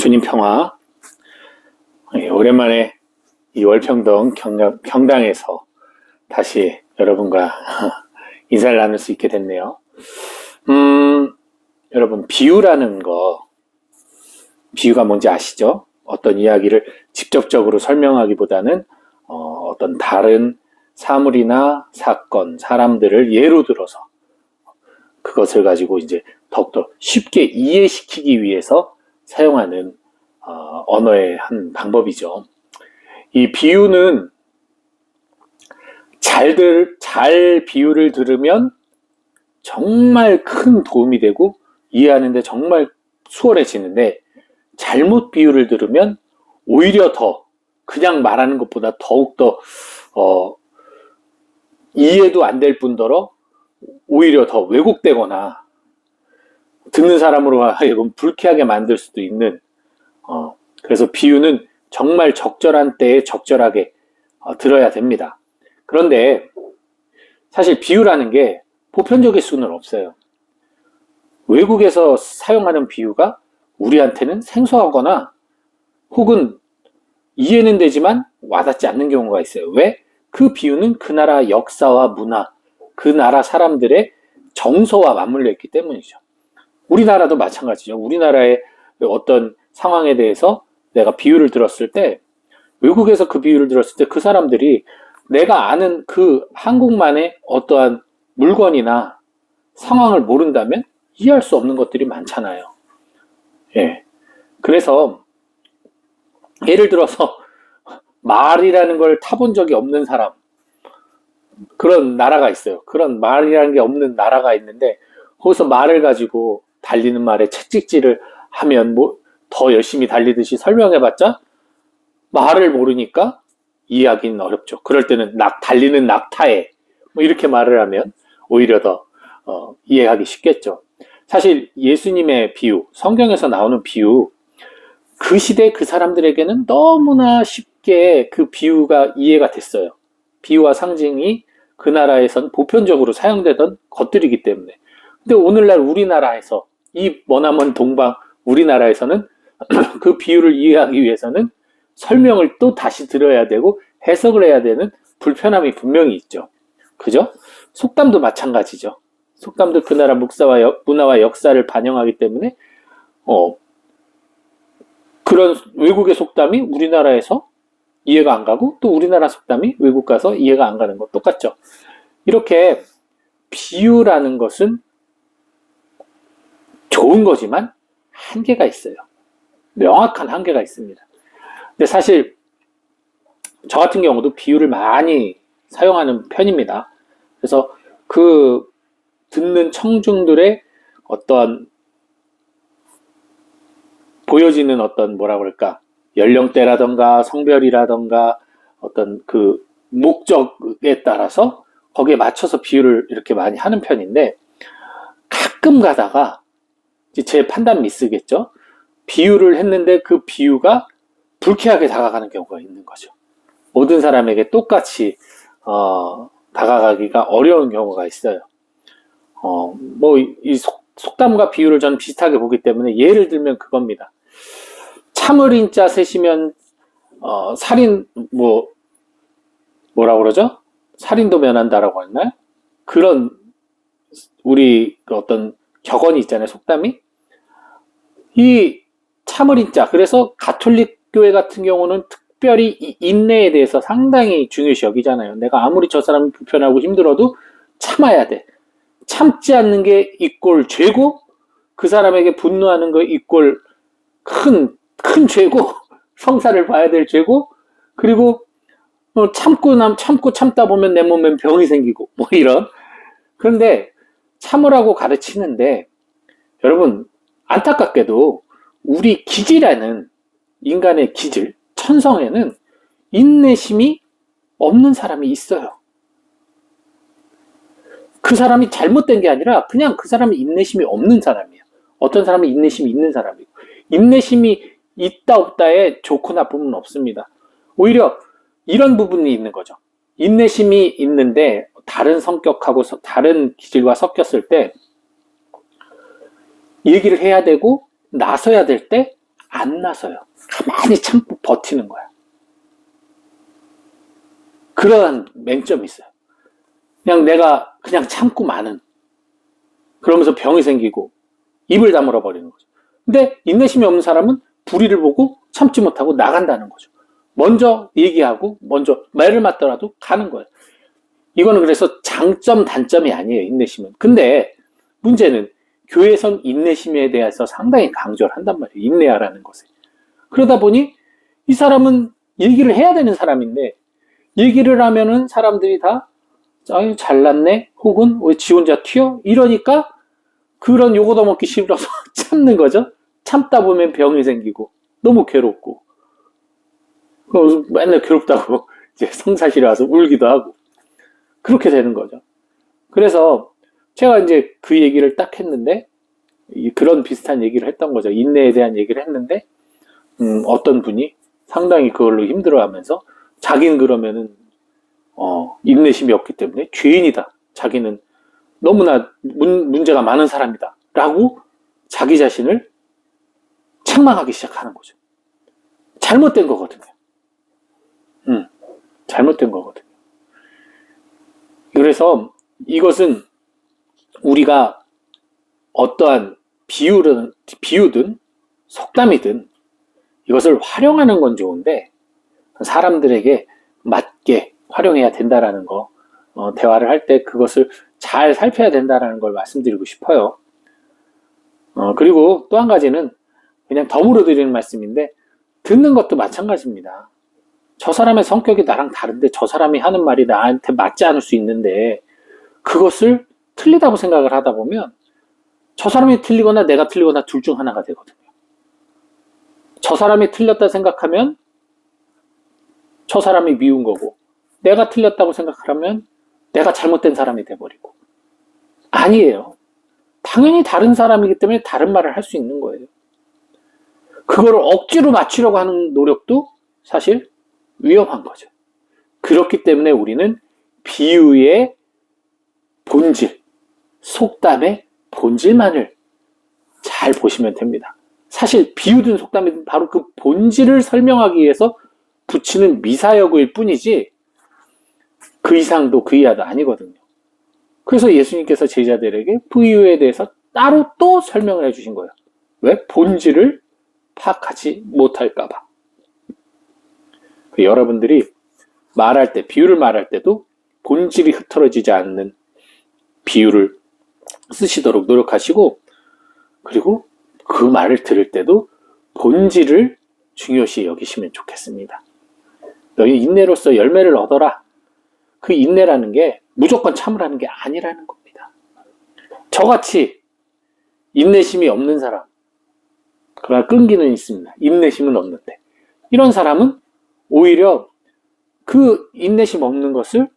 주님 평화. 오랜만에 이 월평동 경당에서 다시 여러분과 인사를 나눌 수 있게 됐네요. 여러분, 비유라는 거, 비유가 뭔지 아시죠? 어떤 이야기를 직접적으로 설명하기보다는 어떤 다른 사물이나 사건, 사람들을 예로 들어서 그것을 가지고 이제 더욱더 쉽게 이해시키기 위해서 사용하는 언어의 한 방법이죠. 이 비유는 잘 비유를 들으면 정말 큰 도움이 되고 이해하는데 정말 수월해지는데, 잘못 비유를 들으면 오히려 더 그냥 말하는 것보다 더욱더 이해도 안 될 뿐더러 오히려 더 왜곡되거나 듣는 사람으로 하여금 불쾌하게 만들 수도 있는, 그래서 비유는 정말 적절한 때에 적절하게 들어야 됩니다. 그런데 사실 비유라는 게 보편적일 수는 없어요. 외국에서 사용하는 비유가 우리한테는 생소하거나 혹은 이해는 되지만 와닿지 않는 경우가 있어요. 왜? 그 비유는 그 나라 역사와 문화, 그 나라 사람들의 정서와 맞물려 있기 때문이죠. 우리나라도 마찬가지죠. 우리나라의 어떤 상황에 대해서 내가 비유를 들었을 때, 외국에서 그 비유를 들었을 때 그 사람들이 내가 아는 그 한국만의 어떠한 물건이나 상황을 모른다면 이해할 수 없는 것들이 많잖아요. 예. 그래서 예를 들어서 말이라는 걸 타본 적이 없는 사람, 그런 나라가 있어요. 그런 말이라는 게 없는 나라가 있는데, 거기서 말을 가지고 달리는 말에 채찍질을 하면 뭐 더 열심히 달리듯이 설명해봤자 말을 모르니까 이해하기는 어렵죠. 그럴 때는 달리는 낙타에 뭐 이렇게 말을 하면 오히려 더 이해하기 쉽겠죠. 사실 예수님의 비유, 성경에서 나오는 비유, 그 시대 그 사람들에게는 너무나 쉽게 그 비유가 이해가 됐어요. 비유와 상징이 그 나라에선 보편적으로 사용되던 것들이기 때문에. 근데 오늘날 우리나라에서, 이 머나먼 동방 우리나라에서는 그 비유를 이해하기 위해서는 설명을 또 다시 들어야 되고 해석을 해야 되는 불편함이 분명히 있죠. 그죠? 속담도 마찬가지죠. 속담도 그 나라 문화와 역사를 반영하기 때문에 그런 외국의 속담이 우리나라에서 이해가 안 가고, 또 우리나라 속담이 외국 가서 이해가 안 가는 거 똑같죠. 이렇게 비유라는 것은 좋은 거지만 한계가 있어요. 명확한 한계가 있습니다. 근데 사실 저 같은 경우도 비유를 많이 사용하는 편입니다. 그래서 그 듣는 청중들의 어떤 보여지는 어떤 뭐라 그럴까, 연령대라던가 성별이라던가 어떤 그 목적에 따라서 거기에 맞춰서 비유를 이렇게 많이 하는 편인데, 가끔 가다가 제 판단 미스겠죠. 비유를 했는데 그 비유가 불쾌하게 다가가는 경우가 있는 거죠. 모든 사람에게 똑같이 다가가기가 어려운 경우가 있어요. 뭐 이 속담과 비유를 저는 비슷하게 보기 때문에 예를 들면 그겁니다. 참을 인자 세시면 살인 뭐라 그러죠? 살인도 면한다라고 했나요? 그런 우리 어떤 격언이 있잖아요. 속담이. 이 참을 인자, 그래서 가톨릭 교회 같은 경우는 특별히 이 인내에 대해서 상당히 중요시 여기잖아요. 내가 아무리 저 사람이 불편하고 힘들어도 참아야 돼. 참지 않는 게 이꼴 죄고, 그 사람에게 분노하는 거 이꼴 큰 죄고, 성사를 봐야 될 죄고, 그리고 참고 참다 보면 내 몸엔 병이 생기고, 뭐 이런. 그런데 참으라고 가르치는데, 여러분, 안타깝게도 우리 기질에는, 인간의 기질, 천성에는 인내심이 없는 사람이 있어요. 그 사람이 잘못된 게 아니라 그냥 그 사람이 인내심이 없는 사람이에요. 어떤 사람은 인내심이 있는 사람이고, 인내심이 있다 없다에 좋고 나쁨은 없습니다. 오히려 이런 부분이 있는 거죠. 인내심이 있는데 다른 성격하고 다른 기질과 섞였을 때 얘기를 해야 되고 나서야 될 때 안 나서요. 가만히 참고 버티는 거야. 그러한 맹점이 있어요. 그냥 내가 그냥 참고 마는. 그러면서 병이 생기고 입을 다물어 버리는 거죠. 근데 인내심이 없는 사람은 불의를 보고 참지 못하고 나간다는 거죠. 먼저 얘기하고 먼저 말을 맞더라도 가는 거예요. 이거는 그래서 장점 단점이 아니에요, 인내심은. 근데 문제는 교회에선 인내심에 대해서 상당히 강조를 한단 말이에요. 인내하라는 것에. 그러다 보니 이 사람은 얘기를 해야 되는 사람인데 얘기를 하면은 사람들이 다 아유 잘났네 혹은 왜 지 혼자 튀어 이러니까 그런 욕 얻어먹기 싫어서 참는 거죠. 참다 보면 병이 생기고 너무 괴롭고 맨날 괴롭다고 이제 성사실에 와서 울기도 하고 그렇게 되는 거죠. 그래서 제가 이제 그 얘기를 딱 했는데 그런 비슷한 얘기를 했던 거죠. 인내에 대한 얘기를 했는데 어떤 분이 상당히 그걸로 힘들어하면서 자기는 그러면은 인내심이 없기 때문에 죄인이다. 자기는 너무나 문제가 많은 사람이다. 라고 자기 자신을 책망하기 시작하는 거죠. 잘못된 거거든요. 잘못된 거거든요. 그래서 이것은 우리가 어떠한 비유든 속담이든 이것을 활용하는 건 좋은데 사람들에게 맞게 활용해야 된다라는 거 대화를 할 때 그것을 잘 살펴야 된다라는 걸 말씀드리고 싶어요. 그리고 또 한 가지는 그냥 덤으로 드리는 말씀인데 듣는 것도 마찬가지입니다. 저 사람의 성격이 나랑 다른데 저 사람이 하는 말이 나한테 맞지 않을 수 있는데 그것을 틀리다고 생각을 하다 보면 저 사람이 틀리거나 내가 틀리거나 둘 중 하나가 되거든요. 저 사람이 틀렸다 생각하면 저 사람이 미운 거고 내가 틀렸다고 생각하면 내가 잘못된 사람이 돼버리고 아니에요. 당연히 다른 사람이기 때문에 다른 말을 할 수 있는 거예요. 그거를 억지로 맞추려고 하는 노력도 사실 위험한 거죠. 그렇기 때문에 우리는 비유의 본질, 속담의 본질만을 잘 보시면 됩니다. 사실 비유든 속담이든 바로 그 본질을 설명하기 위해서 붙이는 미사여구일 뿐이지 그 이상도 그 이하도 아니거든요. 그래서 예수님께서 제자들에게 비유에 대해서 따로 또 설명을 해주신 거예요. 왜? 본질을 파악하지 못할까봐. 여러분들이 말할 때, 비유를 말할 때도 본질이 흐트러지지 않는 비유를 쓰시도록 노력하시고, 그리고 그 말을 들을 때도 본질을 중요시 여기시면 좋겠습니다. 너희 인내로서 열매를 얻어라. 그 인내라는 게 무조건 참으라는 게 아니라는 겁니다. 저같이 인내심이 없는 사람, 그러나 끈기는 있습니다. 인내심은 없는데. 이런 사람은 오히려 그 인내심 없는 것을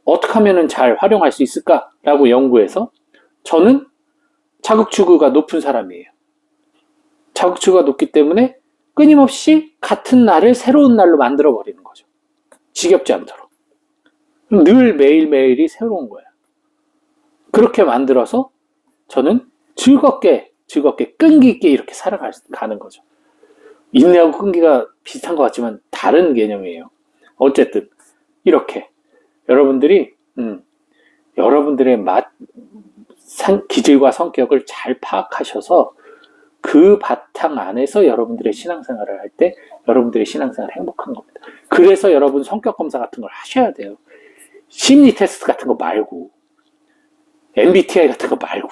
어떻게 하면 잘 활용할 수 있을까라고 연구해서 저는 자극추구가 높은 사람이에요. 자극추구가 높기 때문에 끊임없이 같은 날을 새로운 날로 만들어버리는 거죠. 지겹지 않도록. 늘 매일매일이 새로운 거예요. 그렇게 만들어서 저는 즐겁게 끈기 있게 이렇게 살아가는 거죠. 인내하고 끈기가 비슷한 것 같지만 다른 개념이에요. 어쨌든 이렇게 여러분들이 여러분들의 기질과 성격을 잘 파악하셔서 그 바탕 안에서 여러분들의 신앙생활을 할 때 여러분들의 신앙생활이 행복한 겁니다. 그래서 여러분 성격 검사 같은 걸 하셔야 돼요. 심리 테스트 같은 거 말고 MBTI 같은 거 말고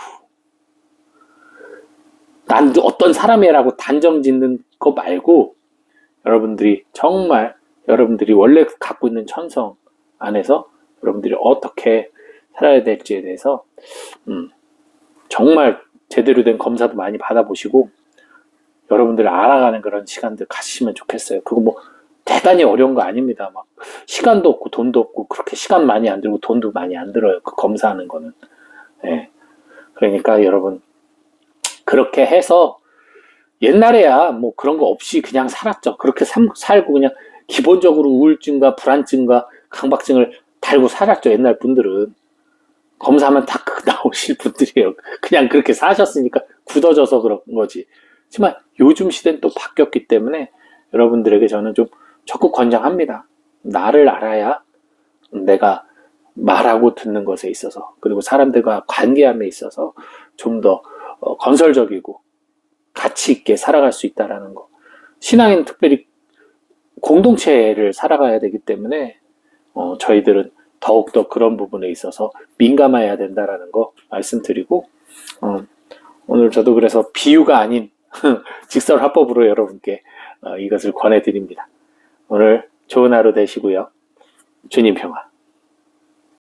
난 어떤 사람이라고 단정 짓는 거 말고 여러분들이 정말 여러분들이 원래 갖고 있는 천성 안에서 여러분들이 어떻게 살아야 될지에 대해서 정말 제대로 된 검사도 많이 받아보시고 여러분들을 알아가는 그런 시간들 가지시면 좋겠어요. 그거 뭐 대단히 어려운 거 아닙니다. 막 시간도 없고 돈도 없고 그렇게 시간 많이 안 들고 돈도 많이 안 들어요. 그 검사하는 거는. 네. 그러니까 여러분 그렇게 해서 옛날에야 뭐 그런 거 없이 그냥 살았죠. 그렇게 살고 그냥 기본적으로 우울증과 불안증과 강박증을 달고 살았죠. 옛날 분들은. 검사하면 다 나오실 분들이에요. 그냥 그렇게 사셨으니까 굳어져서 그런 거지. 하지만 요즘 시대는 또 바뀌었기 때문에 여러분들에게 저는 좀 적극 권장합니다. 나를 알아야 내가 말하고 듣는 것에 있어서, 그리고 사람들과 관계함에 있어서 좀 더 건설적이고 가치 있게 살아갈 수 있다라는 거. 신앙인 특별히 공동체를 살아가야 되기 때문에 저희들은 더욱더 그런 부분에 있어서 민감해야 된다라는 거 말씀드리고, 오늘 저도 그래서 비유가 아닌 직설화법으로 여러분께 이것을 권해드립니다. 오늘 좋은 하루 되시고요. 주님 평화.